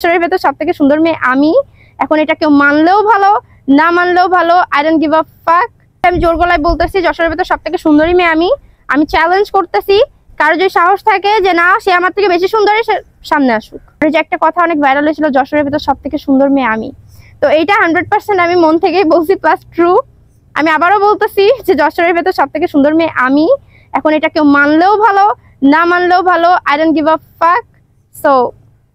যশোরের ভেতর সবথেকে সুন্দর মেয়ে আমি। এখন এটা কেউ মানলেও ভালো, না মানলেও ভালো, আই ডোন্ট গিভ আ ফাক। আমি জোর গলায় বলতেছি যশোরের ভেতর সবথেকে সুন্দরী মেয়ে আমি। আমি চ্যালেঞ্জ করতেছি, কারো যদি সাহস থাকে যে না সে আমার থেকে বেশি সুন্দরী, সে সামনে আসুক। আর যে একটা কথা অনেক ভাইরাল হয়েছিল, যশোরের ভেতর সবথেকে সুন্দর মেয়ে আমি, তো এইটা 100% আমি মন থেকেই বলছি, প্লাস ট্রু। আমি আবারও বলতেছি যে যশোরের ভেতর সবথেকে সুন্দর মেয়ে আমি। এখন এটা কেউ মানলেও ভালো, না মানলেও ভালো, আই ডোন্ট গিভ আ ফাক। সো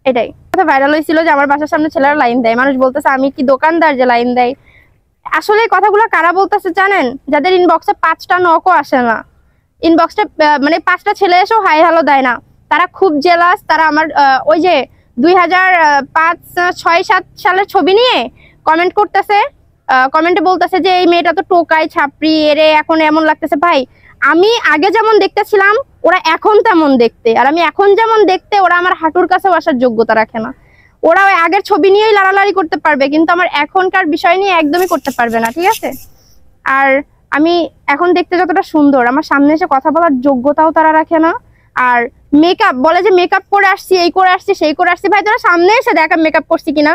এটাই কথা ভাইরাল হয়েছিল যে আমার বাসার সামনে ছেলেরা লাইন দেয়, মানুষ বলতেছে আমি কি দোকানদার যে লাইন দেয়। আসলে কথাগুলো কারা বলতেছে জানেন? যাদের ইনবক্সে 5টা নকও আসে না, ইনবক্সটা মানে 5টা ছেলে এসেও হাই হ্যালো দেয় না, তারা খুব জেলাস। তারা আমার ওই যে 2005, 6, 7 সালের ছবি নিয়ে কমেন্ট করতেছে, কমেন্টে বলতেছে যে এই মেয়েটা তো টোকাই ছাপড়ি, এরে এখন এমন লাগতেছে। ভাই আমি আগে যেমন দেখতেছিলাম ওরা এখন তেমন দেখতে, আর আমি এখন যেমন দেখতে ওরা আমার হাঁটুর কাছেও আসার যোগ্যতা রাখে না। ওরা ওই আগের ছবি নিয়েই লাড়ালাড়ি করতে পারবে, কিন্তু আমার এখনকার বিষয় নিয়ে একদমই করতে পারবে না, ঠিক আছে? আর আমি এখন দেখতে যতটা সুন্দর, আমার সামনে এসে কথা বলার যোগ্যতাও তারা রাখে না। আর মেকআপ বলে যে মেকআপ করে আসছি, এই করে আসছি, সেই করে আসছি। ভাই তোরা সামনে এসে দেখ আমি মেকআপ করছি কিনা,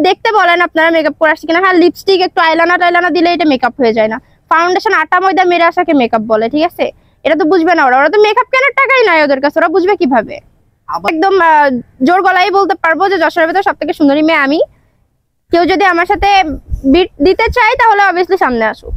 দেখতে বলেন আপনারা মেকআপ করে আসছি কিনা। হ্যাঁ, লিপস্টিক একটু আইলানা দিলে এটা মেকআপ হয়ে যায় না। ফাউন্ডেশন আটা ময়দা মেরে আসাকে মেকআপ বলে, ঠিক আছে? এটা তো বুঝবে না ওরা, ওরা তো মেকআপ কেনার টাকাই নাই ওদের কাছে, ওরা বুঝবে কিভাবে? একদম জোর গলায় বলতে পারবো যে যশোরের ভেতর সবথেকে সুন্দরী মেয়ে আমি। কেউ যদি আমার সাথে বিট দিতে চায় তাহলে অবভিয়াসলি সামনে আসুক।